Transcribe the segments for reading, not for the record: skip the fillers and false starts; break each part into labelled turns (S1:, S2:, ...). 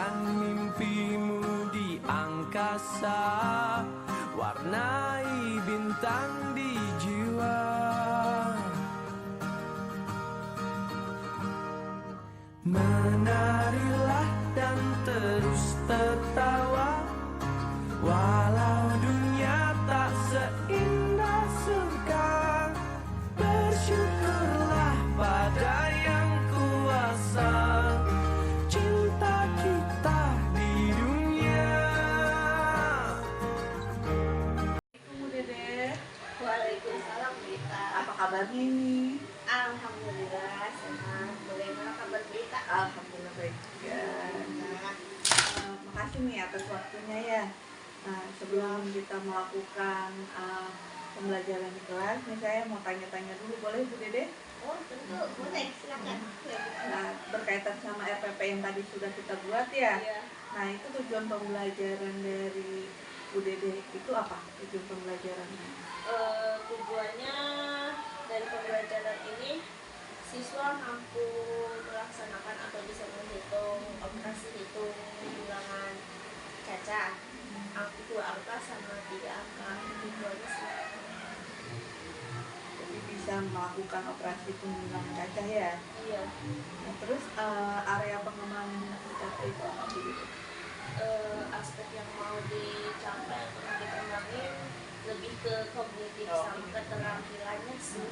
S1: Impikan mimpimu di angkasa, warnai bintang di jiwa. Menarilah dan terus tertawa, walau dunia tak seindah surga. Bersyukurlah pada yang kuasa, cinta kita di dunia.
S2: Bu Dede.
S3: Waalaikumsalam, Berita.
S2: Apa kabarnya ini?
S3: Alhamdulillah sehat. Bagaimana kabar Berita?
S2: Alhamdulillah baik juga. Nah, makasih nih atas waktunya ya. Nah, sebelum kita melakukan pembelajaran di kelas, nih saya mau tanya-tanya dulu, boleh Bu Dede?
S3: Oh tentu, boleh, silakan.
S2: Nah, berkaitan sama RPP yang tadi sudah kita buat ya.
S3: Iya.
S2: Nah, itu tujuan pembelajaran dari Bu Dede itu apa? Tujuan pembelajarannya?
S3: Tujuannya dari pembelajaran ini siswa mampu melaksanakan atau bisa menghitung operasi hitung bilangan cacat, dua angka sama 3 angka. Tujuannya sih.
S2: Jadi bisa melakukan operasi penghilangan kaca ya.
S3: Iya.
S2: Nah, terus area pengembangan kaca itu apa gitu?
S3: Aspek yang mau dicapai atau mau dikembangin lebih ke kognitif sama keterampilannya sih,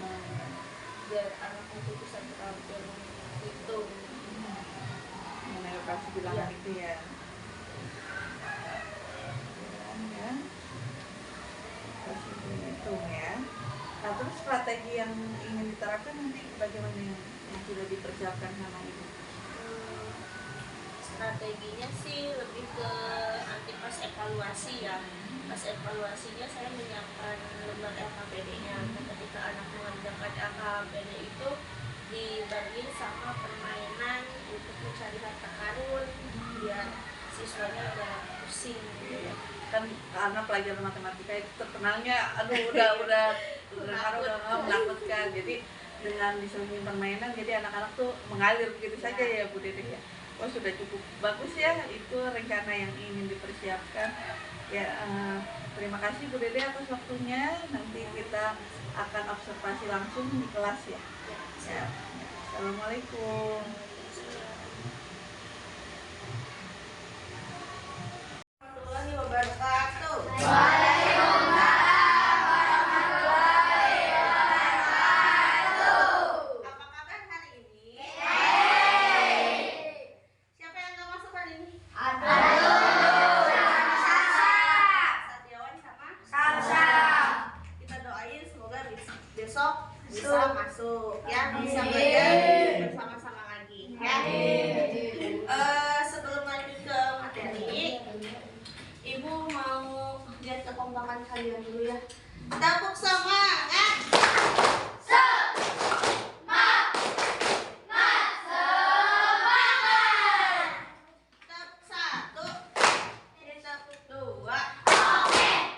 S3: biar anak itu bisa terampil itu
S2: Mengenai operasi bilangan itu ya. Ya. Operasi hitung ya. Nah, terus strategi yang ingin diterapkan nanti bagaimana yang sudah dipersiapkan sama ibu?
S3: Strateginya sih lebih ke nanti pas evaluasi ya. Pas evaluasinya saya menyiapkan lembar LKPD-nya. Ketika anak mengerjakan LKPD itu dibagiin sama permainan untuk mencari harta karun biar siswanya agak pusing gitu ya.
S2: Kan karena pelajaran matematika itu terkenalnya udah menakutkan. Jadi dengan disuruhin permainan, jadi anak-anak tuh mengalir begitu saja ya Bu Dede ya. Oh, sudah cukup bagus ya, itu rencana yang ingin dipersiapkan ya. Terima kasih Bu Dede atas waktunya. Nanti kita akan observasi langsung di kelas ya. Ya. Assalamualaikum.
S3: Warahmatullahi wabarakatuh. Apa kabar hari ini? Siapa yang nggak masuk hari ini? Satiawan sama kita doain semoga besok bisa masuk ya, bisa belajar bersama-sama lagi ya. Sebelum lanjut ke materi, Ibu mau lihat kekompakan kalian dulu ya. Tepuk semangat. Tepuk 1, tepuk 2,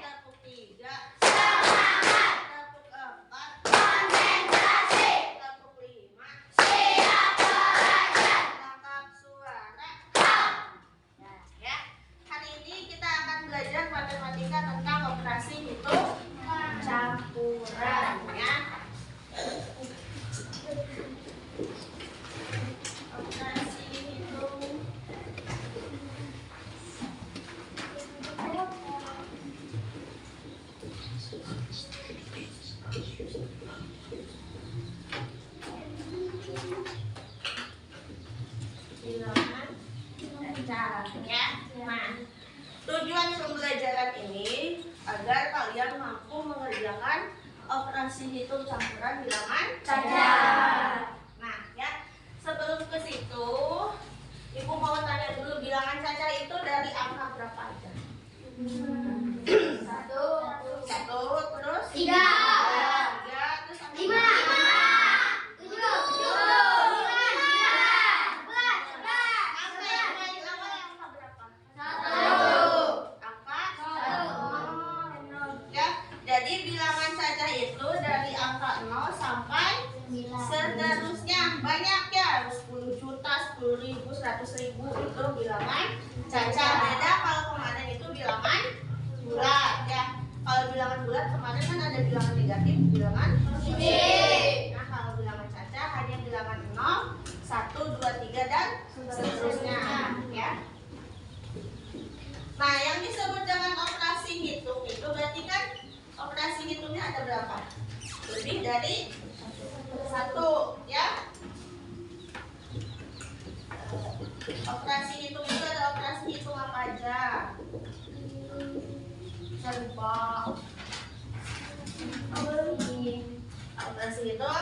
S3: tepuk 3, tepuk 4, tepuk 5, tangkap suara. Ya, hari ini kita akan belajar matematika tentang operasi hitung campuran ya. Operasi hitung bilangan cacat ya. Nah, tujuan pembelajaran ini agar kalian mampu mengerjakan operasi hitung campuran bilangan cacat. Nah, ya, sebelum ke situ, Ibu mau tanya dulu, bilangan cacat itu dari angka berapa aja? 1, terus 3, terus angka 5, 7, 1. Jadi bilangan saja itu dari angka 0 sampai seterusnya, banyak ya, 10 juta, 10.000, 100.000 itu bilangan cacat. Beda kalau kemarin itu bilangan bulat ya. Kalau bilangan bulat kemarin kan ada bilangan negatif, bilangan positif. Nah, kalau bilangan cacat hanya bilangan 0, 1, 2, 3 dan seterusnya ya. Nah, yang disebut dengan operasi hitung itu berarti kan operasi hitungnya ada berapa? Lebih dari 1 ya. Operasi hitung itu ada operasi hitung apa aja? Coba. Operasi hitung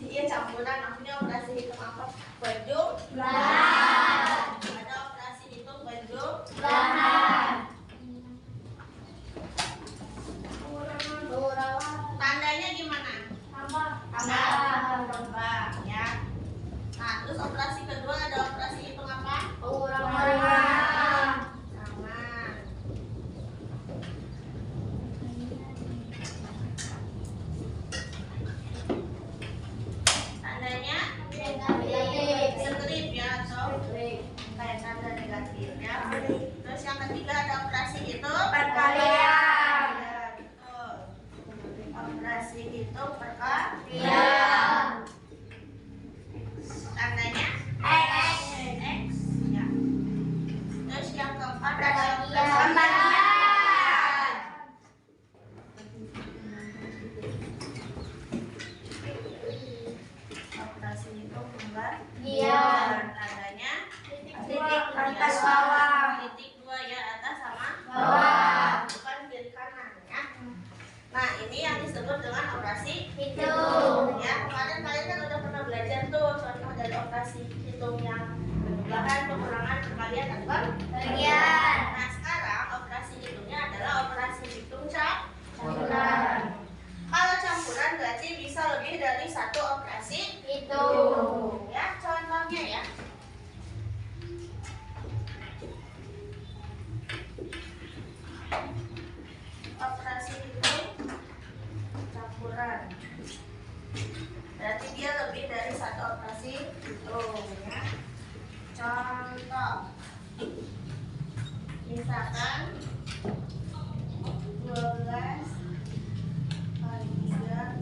S3: iya campuran, maksudnya operasi hitung apa? Berjumlah. Ada operasi hitung berjumlah. Tandanya gimana? Tambah ya. Nah, terus operasi kedua ada operasi hitung apa? Pengurangan. Sama. Tandanya strip ya atau kayak tanda negatif ya. Terus yang ketiga ada operasi hitung perkalian. Betul. Operasi hitung perkalian. Tandanya X ya. Terus yang keempat ada pembagian. Operasi hitung pembagian. Tandanya titik atas bawah. Titik 2 ya, atas sama bawah. Bukan kiri kanan ya. Nah, ini yang disebut dengan operasi hitung. Ya, kemarin kalian kan udah pernah belajar tuh contoh dari operasi hitung yang penjumlahan, pengurangan, perkalian, dan pembagian. Nah, sekarang operasi hitungnya adalah operasi hitung campuran. Kalau campuran berarti bisa lebih dari 1 operasi hitung. Ya, contohnya ya. Operasi hitung campuran berarti dia lebih dari 1 operasi hitung ya. Contoh misalkan 12 kali 3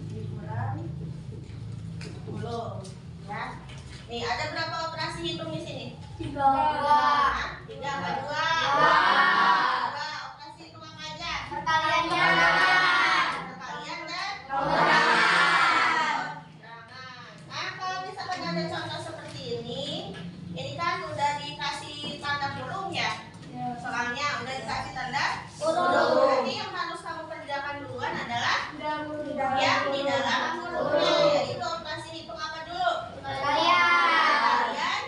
S3: dikurang 10 ya. Nih ada berapa operasi hitung di sini? 3 apa 2? 2. Operasi hitung apa aja? Perkalian dan pengurangan. Nah, kalau misalkan ada contoh seperti ini kan udah dikasih tanda kurung ya. Soalnya udah dikasih tanda kurung. Jadi yang harus kamu kerjakan duluan adalah yang di dalam kurungnya, yaitu operasi hitung apa dulu? Perkalian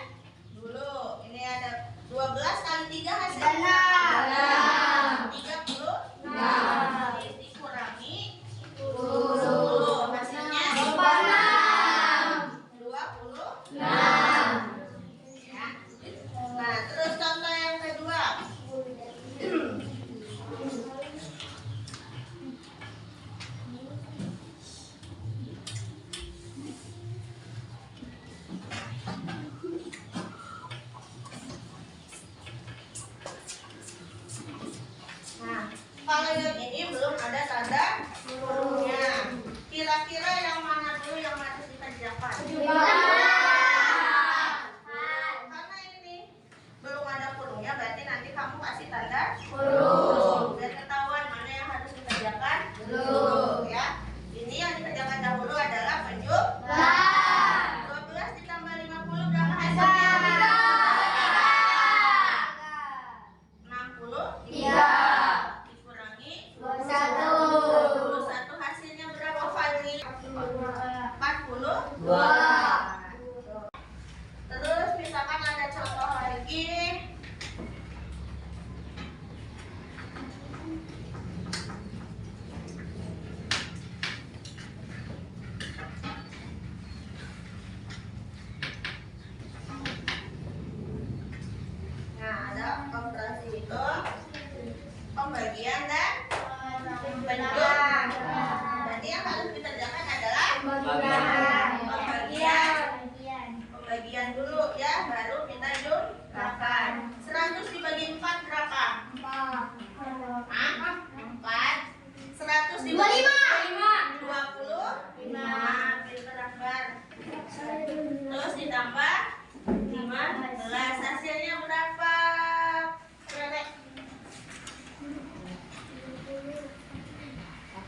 S3: dulu. Ini ada 12 kali 3 hasilnya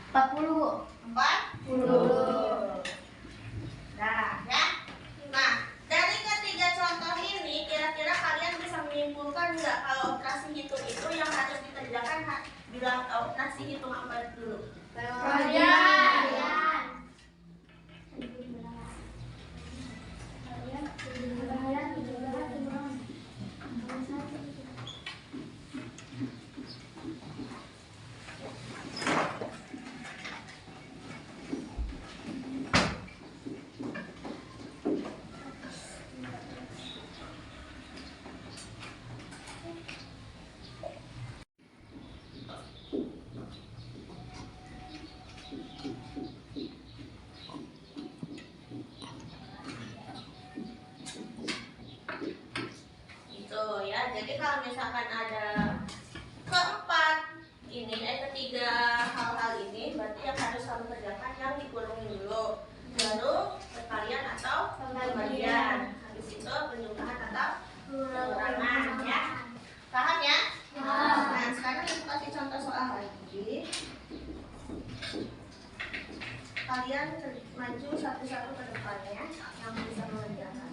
S4: 40.
S3: 40. Nah, ya. Nah, dari ketiga contoh ini, kira-kira kalian bisa menyimpulkan nggak kalau operasi hitung itu yang harus dikerjakan bilang operasi hitung apa dulu? Gitu ya. Jadi kalau misalkan ada ketiga hal-hal ini, berarti yang harus kamu kerjakan yang dikurungin dulu, baru perkalian atau pembagian, habis itu penjumlahan atau pengurangan, ya. Paham ya? Nah, sekarang kita kasih contoh soal lagi. Kalian maju satu-satu ke depannya yang bisa mengerjakan.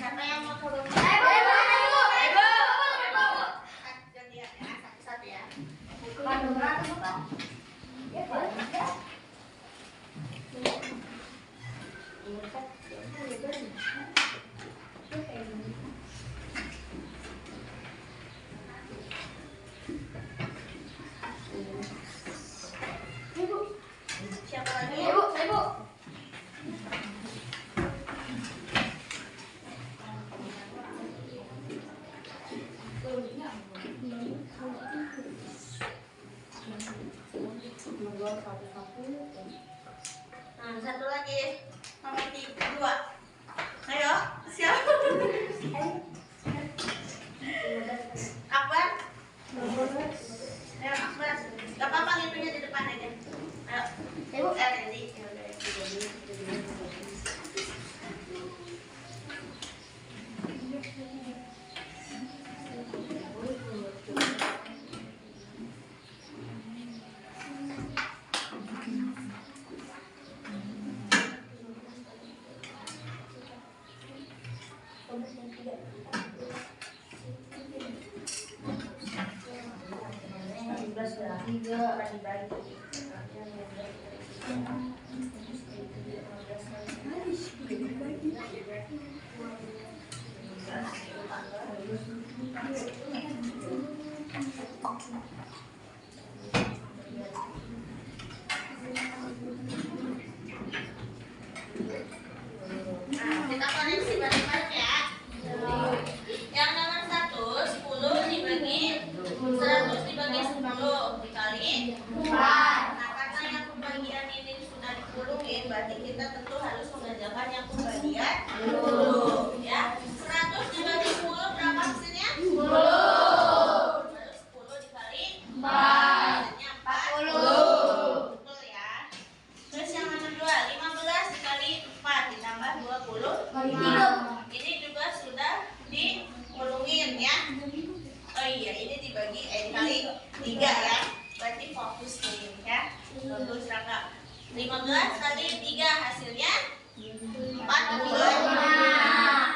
S3: Siapa yang mau turun? Gantian ya, satu-satu ya. Siapa lagi?
S4: Ibu.
S3: Nah, satu lagi. Nomor 2. Ayo, siapa? Akbar? Ayo, Akbar. Gak apa-apa ngitunya di depan aja. Ayo. Ibu, Randy. Nah, kita koreksi balik-balik ya. Yang nomor 1, 10 dibagi 100 dibagi 10 dikali 4. Nah, karena yang pembagian ini sudah dikurungin, berarti kita tentu harus mengerjakan yang pembagian dulu, ya. 100 dibagi 10 berapa hasilnya? 10. Terus 10 dikali 4. Hasilnya 40. Betul ya. Terus yang nomor 2, 15 dikali 4 ditambah 20. Ini juga sudah dikurungin ya. Oh iya, ini dibagi dikali 3 ya. Berarti fokus nih ya. Fokus Raka. 15 kali 3 hasilnya 45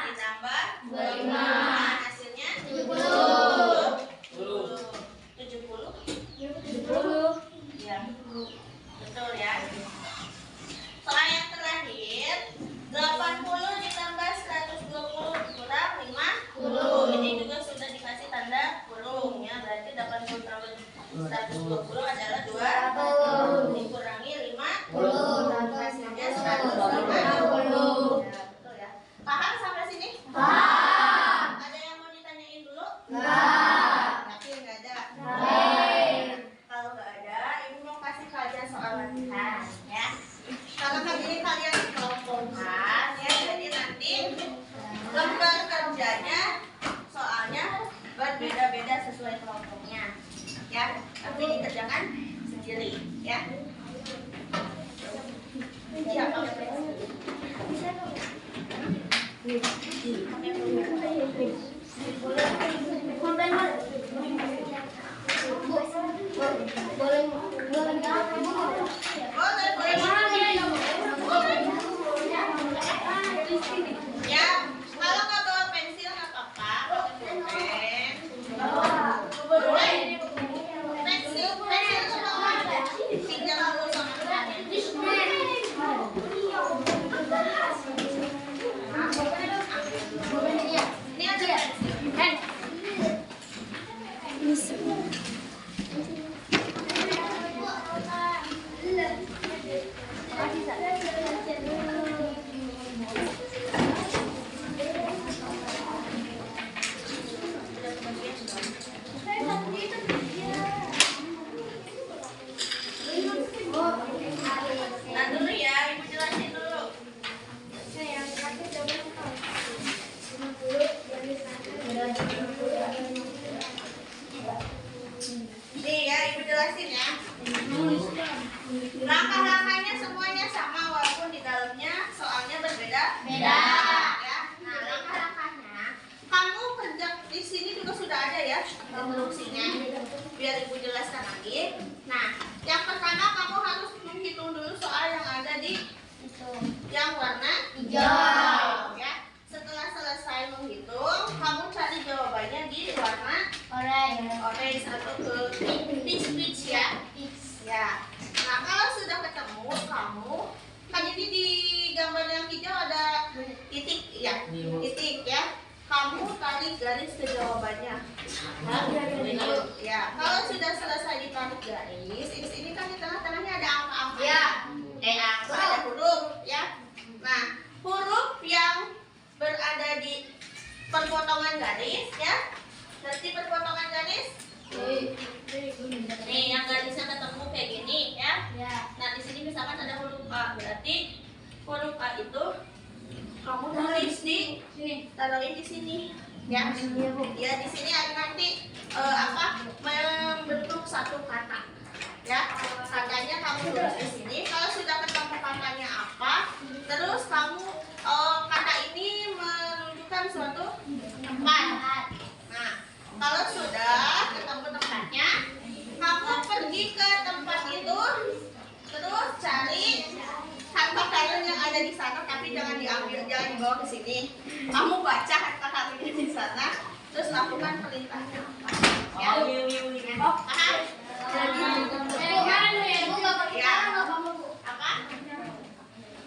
S3: ditambah 25 hasilnya 70. 70. Ya. Betul ya. Soal yang terakhir, 80 ditambah 120 kurang 50. Ini juga sudah dikasih tanda kurung ya. Berarti 80 tambah 120 Lembar kerjanya soalnya berbeda-beda sesuai kelompoknya. Ya, tapi dikerjakan sendiri, ya. Iya, pakai pensil. Ya, kalau nggak bawa pensil nggak apa-apa, pakai pulpen. Pensil semua pinjam dulu sama temannya. Ini ada pensil. Nah dulu ya, ibu jelasin dulu. Nih ya, ibu jelasin ya. Langkah-langkahnya semuanya sama walaupun di dalamnya soalnya berbeda.
S4: Beda.
S3: Ya. Nah, langkah-langkahnya kamu kerja di sini juga sudah ada ya instruksinya. Biar ibu jelaskan lagi. Nah, yang pertama kamu harus menghitung dulu soal yang ada di yang warna hijau. Ya. Setelah selesai menghitung, kamu cari jawabannya di warna orange atau ke peach ya. Ya. Nah, kalau sudah ketemu kamu kan ini di gambar yang hijau ada titik ya. Titik ya. Kamu tarik garis ke jawabannya. Ya, kalau sudah selesai ditarik garis, ini kan di tengah-tengahnya ada angka-angka.
S4: Ya.
S3: Ada huruf ya. Nah, huruf yang berada di perpotongan garis ya. Berarti perpotongan garis. Nih, yang garisnya ketemu kayak gini ya. Nah, di sini misalkan ada huruf A, berarti huruf A itu kamu tulis di sini, taruhin di sini. Ya, ya di sini ada nanti membentuk satu kata. Ya, katanya kamu tulis di sini. Kalau sudah ketemu katanya apa, terus kamu kata ini menunjukkan suatu tempat. Nah, kalau sudah ketemu tempatnya, kamu pergi ke tempat itu, terus cari harta karun yang ada di sana, tapi jangan diambil, jangan dibawa ke sini. Kamu baca harta karunnya di sana, terus lakukan perintahnya. Ya, paham? Ya. Apa?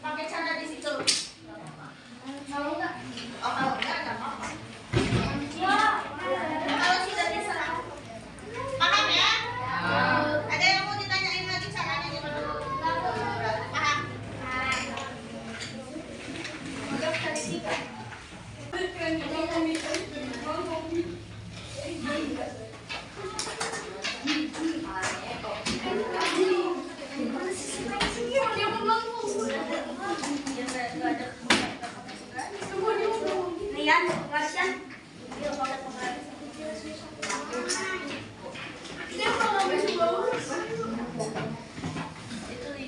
S3: Pakai cara di situ. Oh, kalau enggak apa-apa. Kalau sudah diserah, paham ya? Ada yang mau ditanyain lagi caranya gimana? Paham? Lihat, perhatian. Yuk, pakai penggaris. Itu di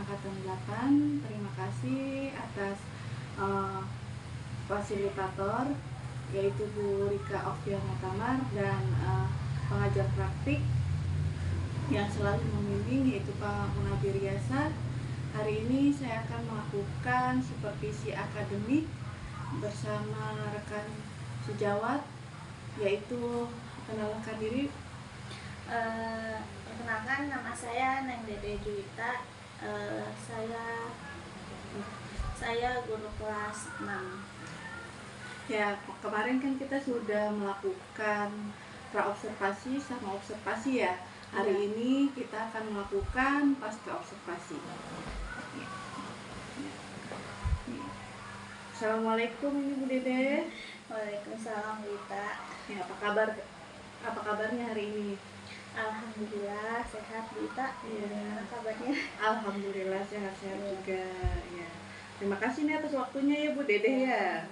S2: Angkatan 8. Terima kasih atas fasilitator yaitu Bu Rika Oktiana Tamar dan pengajar praktik yang selalu membimbing yaitu Pak Munawir Yasa. Hari ini saya akan melakukan supervisi akademik bersama rekan sejawat, yaitu kenalkan diri.
S3: Perkenalkan, nama saya Neng Dede Juwita. Saya guru kelas 6.
S2: Ya, kemarin kan kita sudah melakukan praobservasi sama observasi ya. Hari ini kita akan melakukan pasca observasi. Ya. Assalamualaikum Bu Dede.
S3: Waalaikumsalam, Wita.
S2: Ya, apa kabarnya hari ini?
S3: Alhamdulillah sehat, Wita.
S2: Ya.
S3: Gimana kabarnya?
S2: Alhamdulillah sehat-sehat juga ya. Terima kasih nih atas waktunya ya Bu Dede ya.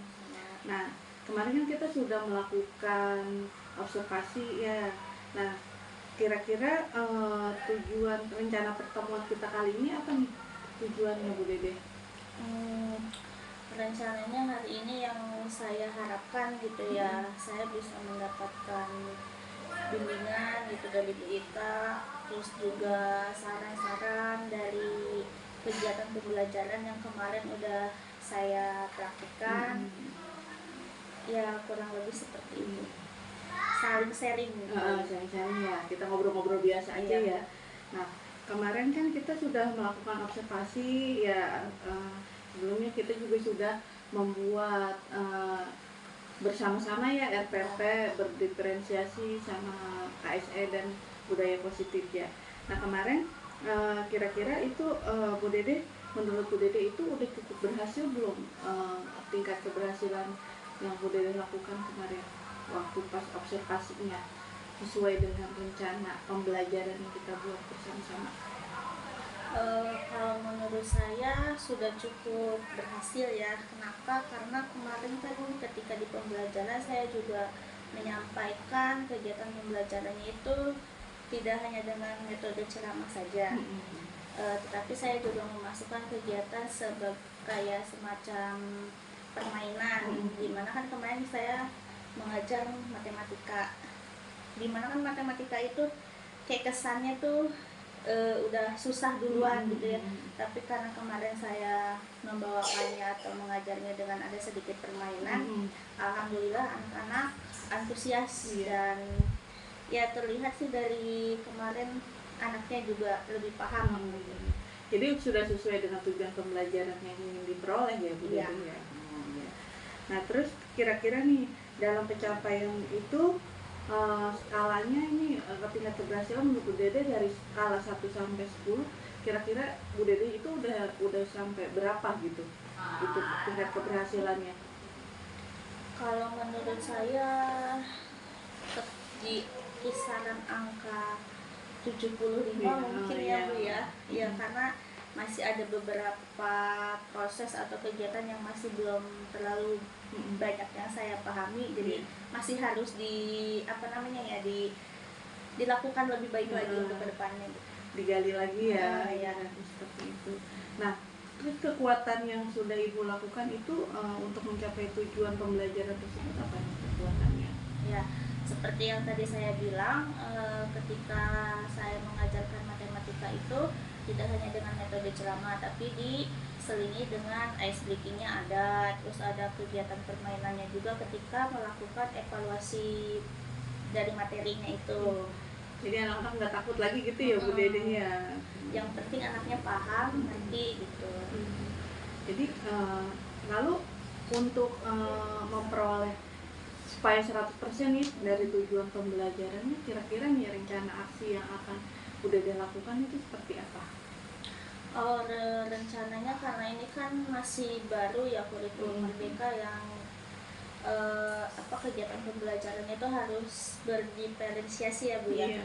S2: Nah, kemarin kan kita sudah melakukan observasi ya. Nah, kira-kira tujuan rencana pertemuan kita kali ini apa nih tujuannya Bu Dede?
S3: Rencananya hari ini yang saya harapkan gitu ya, saya bisa mendapatkan bimbingan gitu dari Bu Ita, terus juga saran-saran dari kegiatan pembelajaran yang kemarin udah saya praktikkan. Ya kurang lebih seperti itu, saling sharing gitu.
S2: Sharing ya, kita ngobrol-ngobrol biasa aja ya. Nah, kemarin kan kita sudah melakukan observasi ya, sebelumnya kita juga sudah membuat bersama-sama ya RPP berdiferensiasi sama KSE dan budaya positif ya. Nah, kemarin kira-kira itu Bu Dede, menurut Bu Dede itu udah cukup berhasil belum tingkat keberhasilan yang Bu Dede lakukan kemarin waktu pas observasinya sesuai dengan rencana pembelajaran yang kita buat bersama-sama?
S3: Kalau menurut saya sudah cukup berhasil ya. Kenapa? Karena kemarin kan ketika di pembelajaran saya juga menyampaikan kegiatan pembelajarannya itu tidak hanya dengan metode ceramah saja, tetapi saya juga memasukkan kegiatan kayak semacam permainan, dimana kan kemarin saya mengajar matematika, dimana kan matematika itu kayak kesannya tuh udah susah duluan gitu ya, tapi karena kemarin saya membawakannya atau mengajarnya dengan ada sedikit permainan, alhamdulillah anak-anak antusias dan ya terlihat sih dari kemarin anaknya juga lebih paham gitu.
S2: Jadi sudah sesuai dengan tujuan pembelajaran yang ingin diperoleh ya Bu Dede ya. Nah, terus kira-kira nih dalam pencapaian itu skalanya ini tingkat keberhasilan menurut Bu Dede dari skala 1 sampai 10, kira-kira Bu Dede itu udah sampai berapa gitu? Itu tingkat keberhasilannya.
S3: Kalau menurut saya di kisaran angka 75 mungkin ya Bu ya. Ya karena masih ada beberapa proses atau kegiatan yang masih belum terlalu banyak yang saya pahami, jadi masih harus dilakukan lebih baik lagi untuk kedepannya.
S2: Digali lagi ya, seperti itu. Nah, terus kekuatan yang sudah Ibu lakukan itu untuk mencapai tujuan pembelajaran tersebut apa kekuatannya?
S3: Ya, seperti yang tadi saya bilang, ketika saya mengajarkan matematika itu tidak hanya dengan metode ceramah, tapi diselingi dengan ice breaking-nya ada, terus ada kegiatan permainannya juga ketika melakukan evaluasi dari materinya itu.
S2: Jadi anak-anak nggak takut lagi gitu ya Bu Dede ya.
S3: Yang penting anaknya paham nanti gitu.
S2: Jadi lalu untuk memperoleh supaya 100% nih dari tujuan pembelajarannya, kira-kira nih rencana aksi yang akan Bu Dede lakukan itu seperti apa?
S3: Rencananya karena ini kan masih baru ya kurikulum Merdeka yang kegiatan pembelajarannya itu harus berdiferensiasi ya Bu ya.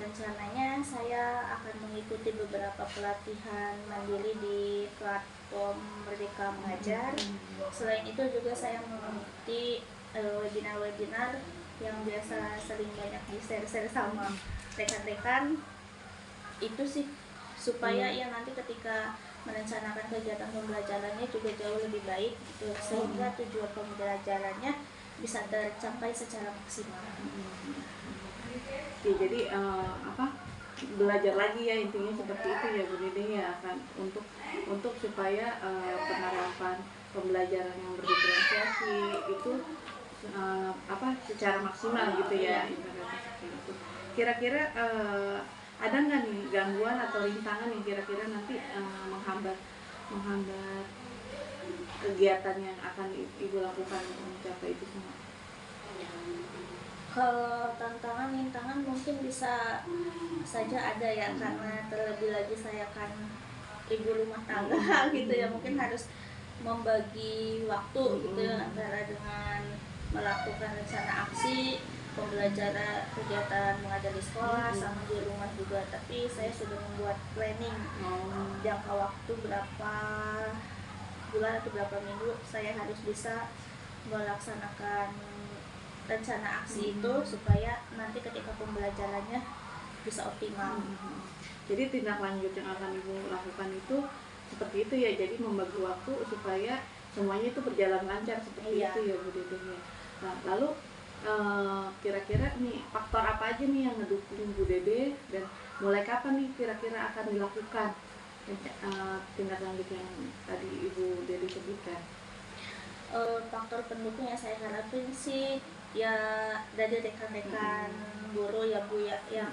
S3: Rencananya saya akan mengikuti beberapa pelatihan mandiri di platform Merdeka Mengajar. Selain itu juga saya mengikuti webinar-webinar yang biasa sering banyak di share-share sama rekan-rekan. Itu sih supaya ya nanti ketika merencanakan kegiatan pembelajarannya juga jauh lebih baik gitu, sehingga tujuan pembelajarannya bisa tercapai secara maksimal.
S2: Ya, jadi belajar lagi ya, intinya seperti itu ya Bu Dede ya, kan untuk supaya penerapan pembelajaran yang berdiferensiasi itu secara maksimal gitu ya, ibaratnya seperti itu. Kira-kira ada nggak nih gangguan atau rintangan yang kira-kira nanti menghambat kegiatan yang akan Ibu lakukan untuk mencapai itu semua?
S3: Kalau tantangan mungkin bisa saja ada ya, karena terlebih lagi saya kan ibu rumah tangga gitu ya, mungkin harus membagi waktu gitu ya, antara dengan melakukan rencana aksi pembelajaran kegiatan mengajar di sekolah sama di rumah juga. Tapi saya sudah membuat planning jangka waktu berapa bulan atau berapa minggu saya harus bisa melaksanakan rencana aksi itu supaya nanti ketika pembelajarannya bisa optimal.
S2: Jadi tindak lanjut yang akan Ibu lakukan itu seperti itu ya, jadi membagi waktu supaya semuanya itu berjalan lancar seperti itu ya Bu Dede ya. Nah, lalu kira-kira nih faktor apa aja nih yang mendukung Bu Dede, dan mulai kapan nih kira-kira akan dilakukan tindak lanjut yang tadi Ibu Dede sebutkan?
S3: Faktor pendukung yang saya harapin sih ya dari rekan-rekan guru ya Bu ya, yang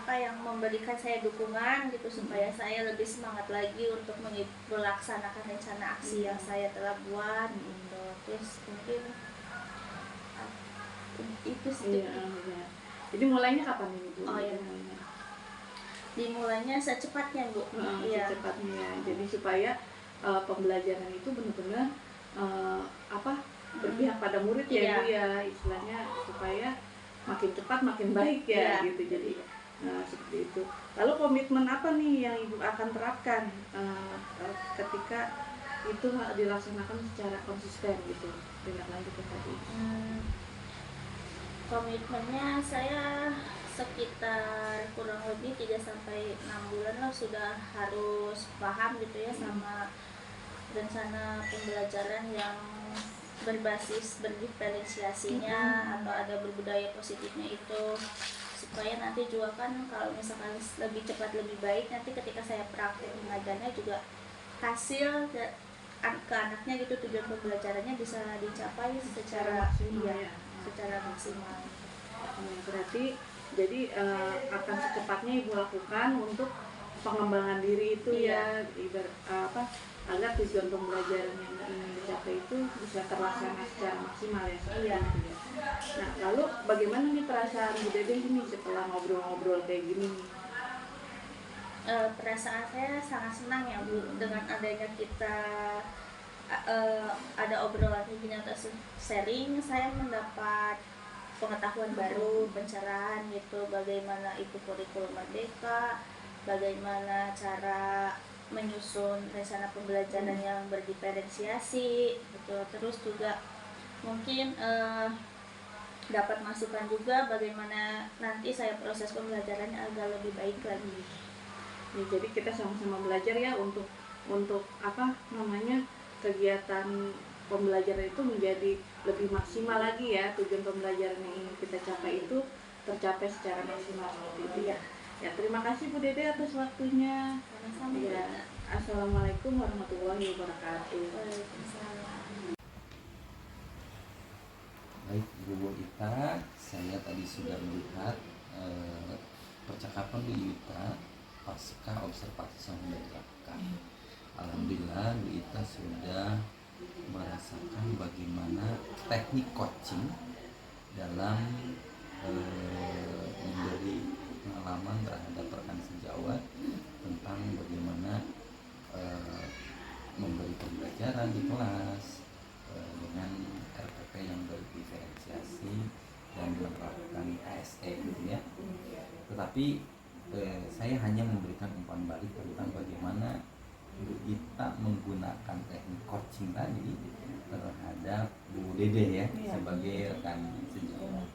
S3: yang memberikan saya dukungan gitu supaya saya lebih semangat lagi untuk melaksanakan rencana aksi yang saya telah buat gitu. Terus mungkin itu sih.
S2: Iya. Jadi mulainya kapan ini Bu?
S3: Dimulainya secepatnya Bu.
S2: Secepatnya. Jadi supaya pembelajaran itu benar-benar berpihak pada murid ya Bu ya, istilahnya supaya makin cepat makin baik ya gitu. Jadi seperti itu. Lalu komitmen apa nih yang Ibu akan terapkan ketika itu dilaksanakan secara konsisten gitu, tindak lanjut tadi?
S3: Komitmennya saya sekitar kurang lebih 3-6 bulan lah sudah harus paham gitu ya sama rencana pembelajaran yang berbasis berdiferensiasinya atau ada berbudaya positifnya itu, supaya nanti juga kan kalau misalkan lebih cepat lebih baik nanti ketika saya praktek mengajarnya juga hasil ke anaknya gitu, tujuan pembelajarannya bisa dicapai secara maksimal.
S2: Berarti jadi akan secepatnya Ibu lakukan untuk pengembangan diri itu ya, agar tujuan pembelajaran yang ingin dicapai itu bisa terlaksana secara maksimal ya. Nah, lalu bagaimana nih perasaan Bu Dede ini setelah ngobrol-ngobrol kayak gini nih?
S3: Perasaan saya sangat senang ya Bu, dengan adanya kita ada obrolan ini atau sharing, saya mendapat pengetahuan baru, pencerahan gitu, bagaimana itu kurikulum merdeka, bagaimana cara menyusun rencana pembelajaran yang berdiferensiasi gitu. Terus juga mungkin dapat masukan juga bagaimana nanti saya proses pembelajarannya agar lebih baik lagi.
S2: Ya, jadi kita sama-sama belajar ya untuk kegiatan pembelajaran itu menjadi lebih maksimal lagi ya, tujuan pembelajaran yang ingin kita capai itu tercapai secara maksimal seperti itu ya. Ya, terima kasih Bu Dede atas waktunya.
S3: Sama-sama.
S2: Ya, Assalamualaikum warahmatullahi wabarakatuh.
S3: Waalaikumsalam.
S4: Baik Bu Ita, saya tadi sudah melihat percakapan Bu Ita pasca observasi yang dilakukan. Alhamdulillah Bu Ita sudah merasakan bagaimana teknik coaching dalam memberi pengalaman terhadap rekan sejawat tentang bagaimana memberi pembelajaran di kelas dengan RPP yang berdiferensiasi dan menerapkan ASE gitu ya. Tetapi saya hanya memberikan umpan balik tentang bagaimana Bu Ita menggunakan teknik coaching tadi terhadap Bu Dede ya, sebagai rekan sejawat.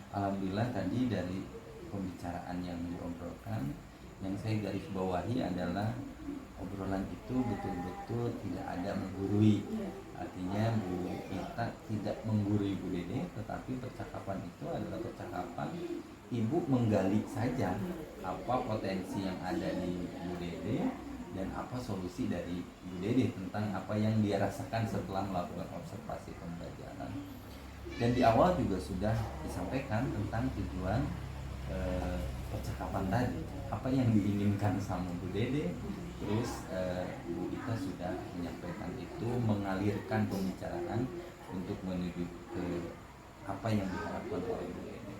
S4: Alhamdulillah tadi dari pembicaraan yang diobrolkan yang saya garis bawahi adalah obrolan itu betul-betul tidak ada menggurui. Artinya Bu Ita tidak menggurui Bu Dede, tetapi percakapan itu adalah percakapan ibu menggali saja apa potensi yang ada di Bu Dede dan apa solusi dari Bu Dede tentang apa yang dia rasakan setelah melakukan observasi pembelajaran. Dan di awal juga sudah disampaikan tentang tujuan percakapan tadi, apa yang diinginkan sama Bu Dede. Terus Bu Ita sudah menyampaikan itu, mengalirkan pembicaraan untuk menuju ke apa yang diharapkan oleh Bu Dede,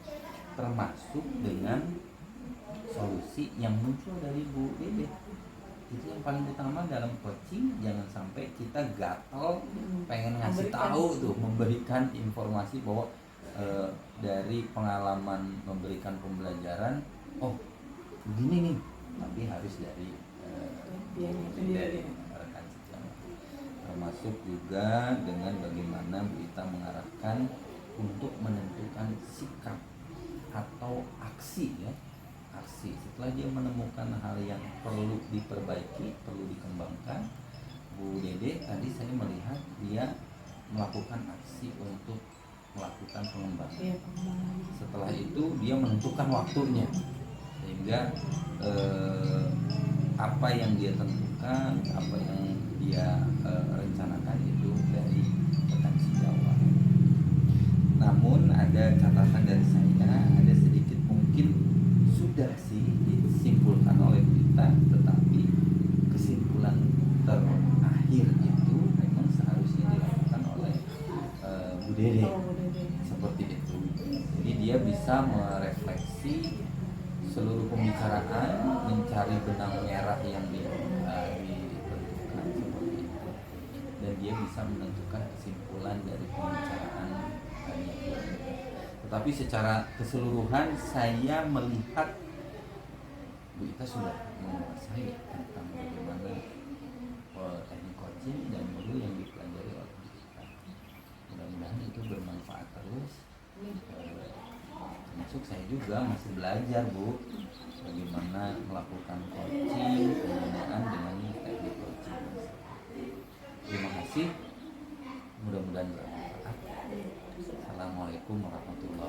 S4: termasuk dengan solusi yang muncul dari Bu Dede. Itu yang paling utama dalam coaching. Jangan sampai kita gatel pengen ngasih tahu tuh, memberikan informasi bahwa dari pengalaman memberikan pembelajaran, oh begini nih, tapi harus dari rekan sejawat. Termasuk juga dengan bagaimana Bu Ita mengarahkan untuk menentukan sikap atau aksi ya. Aksi setelah dia menemukan hal yang perlu diperbaiki, perlu dikembangkan, Bu Dede tadi saya melihat dia melakukan aksi untuk melakukan pengembangan. Setelah itu dia menentukan waktunya, sehingga apa yang dia tentukan, apa yang dia rencanakan itu dari potensi Jawa. Namun ada catatan dari saya, ada sedikit mungkin sudah sih disimpulkan oleh kita, tetapi kesimpulan terakhir itu memang seharusnya dilakukan oleh Bu Dede. Seperti itu. Jadi dia bisa merefleksi seluruh pembicaraan, mencari benang merah yang ditentukan seperti itu, dan dia bisa menentukan kesimpulan dari pembicaraan tadi. Tetapi secara keseluruhan saya melihat Bu Ita sudah menguasai tentang bagaimana teknik coaching dan modul yang dipelajari oleh Bu Ita. Mudah-mudahan itu bermanfaat terus. Termasuk saya juga masih belajar Bu, bagaimana melakukan coaching, penggunaan dengan teknik coaching. Terima kasih, mudah-mudahan bermanfaat. Assalamualaikum warahmatullahi wabarakatuh.